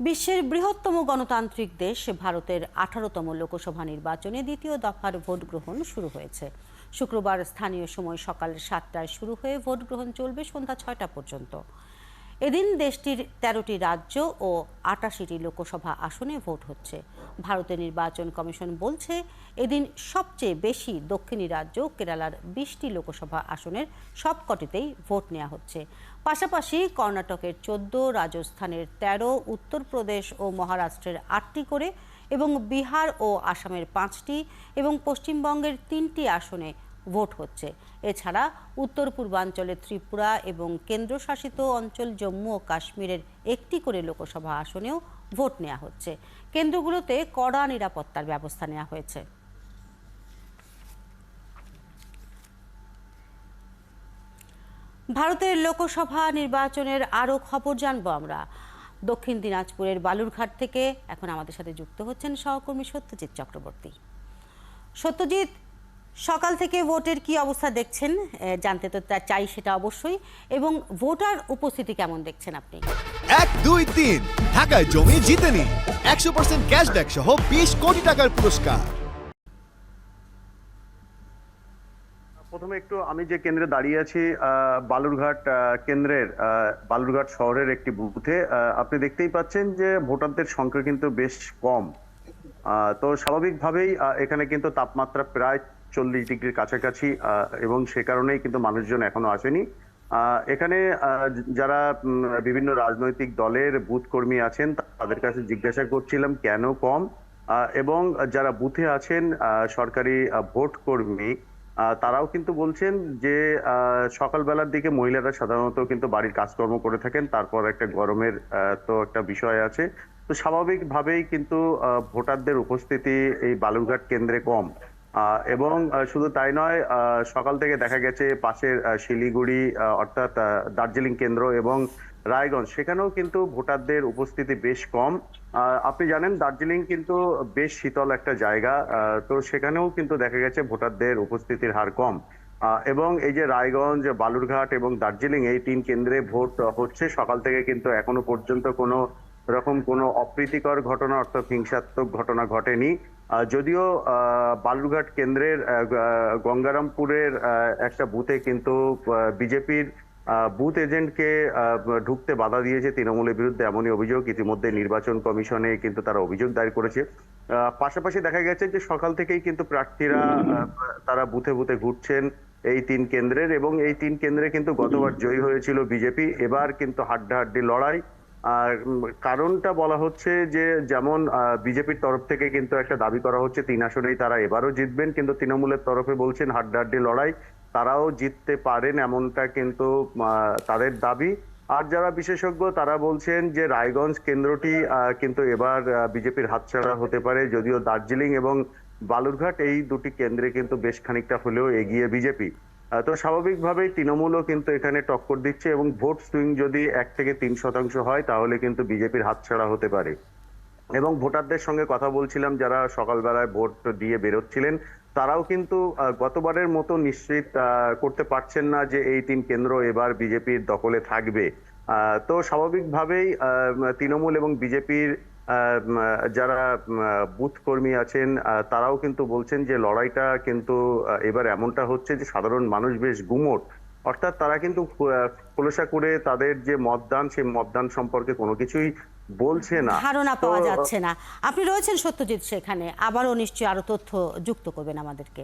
বিশ্বের বৃহত্তম গণতান্ত্রিক দেশ ভারতের 18তম লোকসভা নির্বাচনে দ্বিতীয় দফার ভোট গ্রহণ শুরু হয়েছে। শুক্রবার স্থানীয় সময় সকাল 7টায় শুরু হয়ে ভোট গ্রহণ চলবে সন্ধ্যা 6টা পর্যন্ত। এদিন দেশটির 13টি রাজ্য ও 88টি লোকসভা আসনে ভোট হচ্ছে। ভারতের নির্বাচন কমিশন বলছে, এদিন সবচেয়ে বেশি দক্ষিণী রাজ্য কেরালার 20টি লোকসভা আসনের সবকটিতেই ভোট নেওয়া হচ্ছে। পাশাপাশি কর্ণাটকের 14, রাজস্থানের 13, উত্তরপ্রদেশ ও মহারাষ্ট্রের 8টি করে এবং বিহার ও আসামের 5টি এবং পশ্চিমবঙ্গের 3টি আসনে ভোট হচ্ছে। এছাড়া উত্তর পূর্বাঞ্চলের ত্রিপুরা এবং কেন্দ্রশাসিত অঞ্চল জম্মু ও কাশ্মীরের 1টি করে লোকসভা আসনেও ভোট নেওয়া হচ্ছে। কেন্দ্রগুলোতে কড়া নিরাপত্তার ব্যবস্থা নেওয়া হয়েছে। ভারতের লোকসভা নির্বাচনের আরও খবর জানবো আমরা। দক্ষিণ দিনাজপুরের বালুরঘাট থেকে এখন আমাদের সাথে যুক্ত হচ্ছেন সহকর্মী সত্যজিৎ চক্রবর্তী। সত্যজিৎ, সকাল থেকে ভোটের কি অবস্থা দেখছেন? জানতে তো চাই সেটা অবশ্যই, এবং ভোটার উপস্থিতি কেমন দেখছেন আপনি? 1, 2, 3 ঢাকায় জমি জিতে নিন 100% ক্যাশব্যাক সহ 20 কোটি টাকার পুরস্কার। প্রথমে একটু আমি যে কেন্দ্রে দাঁড়িয়ে আছি বালুরঘাট কেন্দ্রের বালুরঘাট শহরের একটি বুথে আপনি দেখতেই পাচ্ছেন যে ভোটারদের সংখ্যা কিন্তু বেশ কম। তো স্বাভাবিকভাবেই এখানে কিন্তু তাপমাত্রা প্রায় 40 ডিগ্রির কাছাকাছি এবং সে কারণেই কিন্তু মানুষজন এখনো আসেনি। এখানে যারা বিভিন্ন রাজনৈতিক দলের বুথ কর্মী আছেন তাদের কাছে জিজ্ঞাসা করছিলাম কেন কম, এবং যারা বুথে আছেন সরকারি ভোট কর্মী তারাও কিন্তু বলছেন যে সকালবেলার দিকে মহিলারা সাধারণত কিন্তু বাড়ির কাজকর্ম করে থাকেন, তারপর একটা গরমের তো একটা বিষয় আছে। তো স্বাভাবিকভাবেই কিন্তু ভোটারদের উপস্থিতি এই বালুরঘাট কেন্দ্রে কম। এবং শুধু তাই নয়, সকাল থেকে দেখা গেছে পাশের শিলিগুড়ি অর্থাৎ দার্জিলিং কেন্দ্র এবং রায়গঞ্জ সেখানেও কিন্তু ভোটারদের উপস্থিতি বেশ কম। আপনি জানেন দার্জিলিং কিন্তু বেশ শীতল একটা জায়গা, তো সেখানেও কিন্তু দেখা গেছে ভোটারদের উপস্থিতির হার কম। এবং এই যে রায়গঞ্জ, বালুরঘাট এবং দার্জিলিং এই 3 কেন্দ্রে ভোট হচ্ছে, সকাল থেকে কিন্তু এখনো পর্যন্ত কোনো অপ্রীতিকর ঘটনা অর্থাৎ হিংসাত্মক ঘটনা ঘটেনি। যদিও বালুরঘাট কেন্দ্রের গঙ্গারামপুরের একটা বুথে কিন্তু বিজেপির বুথ এজেন্টকে ঢুকতে বাধা দিয়েছে তৃণমূলের বিরুদ্ধে, এমনই অভিযোগ। ইতিমধ্যে নির্বাচন কমিশনে কিন্তু তারা অভিযোগ দায়ের করেছে। পাশাপাশি দেখা গেছে যে সকাল থেকেই কিন্তু প্রার্থীরা তারা বুথে বুথে ঘুরছেন এই 3 কেন্দ্রের, এবং এই 3 কেন্দ্রে কিন্তু গতবার জয়ী হয়েছিল বিজেপি, এবার কিন্তু হাড্ডাহাড্ডি লড়াই। আর কারণটা বলা হচ্ছে যে যেমন বিজেপির তরফ থেকে কিন্তু একটা দাবি করা হচ্ছে 3 আসনেই তারা এবারও জিতবেন, কিন্তু তৃণমূলের তরফে বলছেন হাড্ডাহাড্ডি লড়াই, তারাও জিততে পারেন, এমনটা কিন্তু তাদের দাবি। আর যারা বিশেষজ্ঞ তারা বলছেন যে রায়গঞ্জ কেন্দ্রটি কিন্তু এবার বিজেপির হাতছাড়া হতে পারে, যদিও দার্জিলিং এবং বালুরঘাট এই দুটি কেন্দ্রে কিন্তু বেশ খানিকটা হলেও এগিয়ে বিজেপি। তো স্বাভাবিকভাবেই তৃণমূলও কিন্তু এখানে টক্কর দিচ্ছে, এবং ভোট সুইং যদি 1 থেকে 3% হয় তাহলে কিন্তু বিজেপির হাতছাড়া হতে পারে। এবং ভোটারদের সঙ্গে কথা বলছিলাম যারা সকালবেলায় ভোট দিয়ে বেরোচ্ছিলেন, তারাও কিন্তু গতবারের মতো নিশ্চিত করতে পারছেন না যে এই 3 কেন্দ্র এবার বিজেপির দখলে থাকবে। তো স্বাভাবিকভাবেই তৃণমূল এবং বিজেপির যারা বুথ কর্মী আছেন তারাও কিন্তু বলছেন যে লড়াইটা কিন্তু এবার এমনটা হচ্ছে যে সাধারণ মানুষ বেশ গুমোট, অর্থাৎ তারা কিন্তু খোলসা করে তাদের যে মতদান সেই মতদান সম্পর্কে কোনো কিছুই বলছে না, ধারণা পাওয়া যাচ্ছে না। আপনি রয়েছেন সত্যজিৎ সেখানে, আবারও নিশ্চয়ই আরো তথ্য যুক্ত করবেন আমাদেরকে।